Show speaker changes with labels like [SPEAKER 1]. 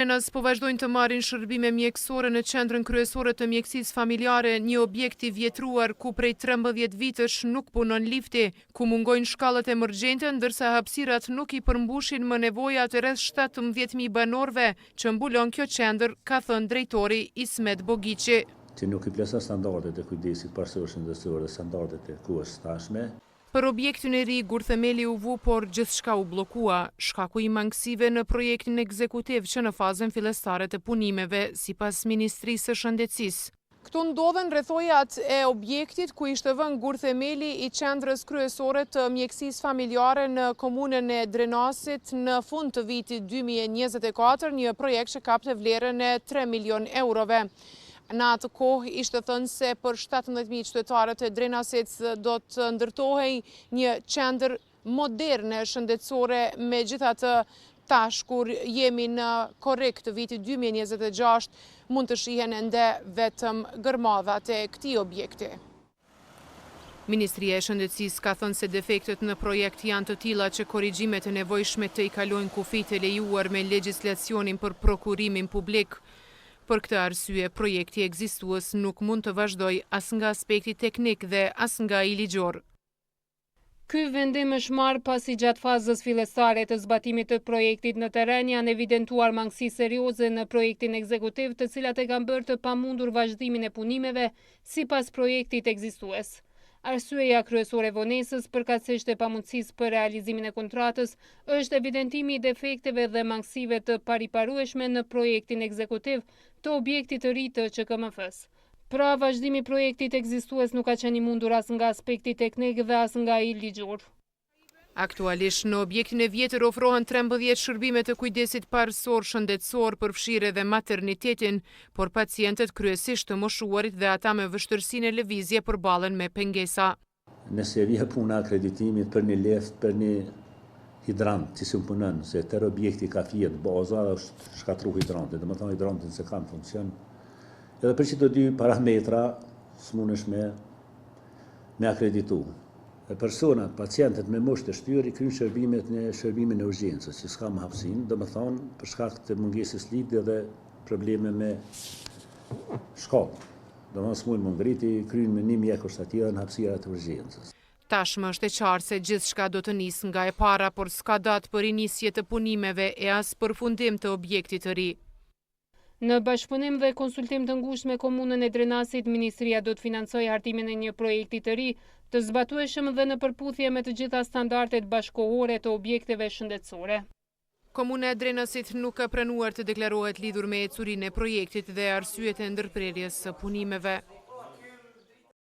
[SPEAKER 1] Nësë po vazhdojnë të marrin shërbime mjekësore në qendrën kryesore të mjekësisë familjare, një objekt i vjetruar ku prej 13 vitësh nuk punon lifti, ku mungojnë shkallët emergjente, ndërsa hapësirat nuk i përmbushin më nevojat e rreth 17.000 banorëve që mbulon kjo qendër, ka thënë drejtori Ismet Bogiqi.
[SPEAKER 2] Që nuk i plotëson standardet e kujdesit parsorë shëndetësore dhe standardet e kohës tashme.
[SPEAKER 1] Për objektin e ri, gurthemeli u vu, por gjithçka u bllokua, shkaku i mangësive në projektin ekzekutiv që në fazën fillestare të punimeve, sipas Ministrisë së Shëndetësisë. Këtu ndodhen rrethojat e objektit ku ishte vënë gurthemeli i qendrës kryesore të mjekësisë familjare në komunën e Drenasit në fund të vitit 2024, një projekt që kapte vlerën e 3 milion eurove. Në atë kohë ishte thënë se për 17.000 qytetarët e Drenasit do të ndërtohej një qendër moderne shëndetësore, megjithatë tash kur jemi në korrik të vitit 2026 mund të shihen ende vetëm gërmadhat e këtij objekti. Ministria e Shëndetësisë ka thënë se defektet në projekt janë të tilla që korrigjimet e nevojshme të i kalojnë kufijtë e lejuar me legjislacionin për prokurimin publik. Për këtë arsye, projekti ekzistues nuk mund të vazhdoj as nga aspekti teknik dhe as nga i ligjor.
[SPEAKER 3] Ky vendim është marrë pasi gjatë fazës fillestare të zbatimit të projektit në terren janë evidentuar mangësi serioze në projektin ekzekutiv, të cilat e kanë bërë të pamundur vazhdimin e punimeve sipas projektit ekzistues. Arsyeja kryesore e vonesës, përkatësisht e pamundësisë për realizimin e kontratës, është evidentimi i defekteve dhe mangësive të pariparueshme në projektin ekzekutiv të objektit të ri të QKMF-s. Pra, vazhdimi i projektit ekzistues nuk ka qenë i mundur as nga aspekti teknik dhe as nga i ligjor.
[SPEAKER 1] Aktualisht në objektin e vjetër ofrohen 13 shërbime të kujdesit parësor shëndetësor, përfshirë edhe maternitetin, por pacientët kryesisht të moshuarit dhe ata me vështirësinë e lëvizje përballen me pengesa.
[SPEAKER 2] Nëse vjen puna akreditimit për një left, për një hidrant që s'u punon, se tërë objekti ka fjet baza është shkatru hidrantit, domethënë hidrantin se kanë funksion. Edhe për çdo dy parametra s'mundesh me akreditu. Personat, pacientët me moshë të shtyrë i kryejnë shërbimin e urgjencës, që s'ka më hapësinë, domethënë për shkak të mungesës lifti dhe probleme me shkallë. Domethënë s'mund më ngriti, kryejnë me një mjekësh të tjerë në hapësirat e urgjencës.
[SPEAKER 1] Tashmë është e qartë se gjithçka do të nisë nga e para, por s'ka datë për rinisje të punimeve e as përfundim të objektit të ri.
[SPEAKER 3] Në bashkëpunim dhe konsultim të ngushtë me komunën e Drenasit, Ministria do të financojë hartimin e një projekti të ri, të zbatueshëm dhe në përputhje me të gjitha standardet bashkëkohore të objekteve shëndetësore.
[SPEAKER 1] Komuna e Drenasit nuk ka pranuar të deklarohet lidhur me ecurinë e projektit dhe arsyet e ndërprerjes së punimeve.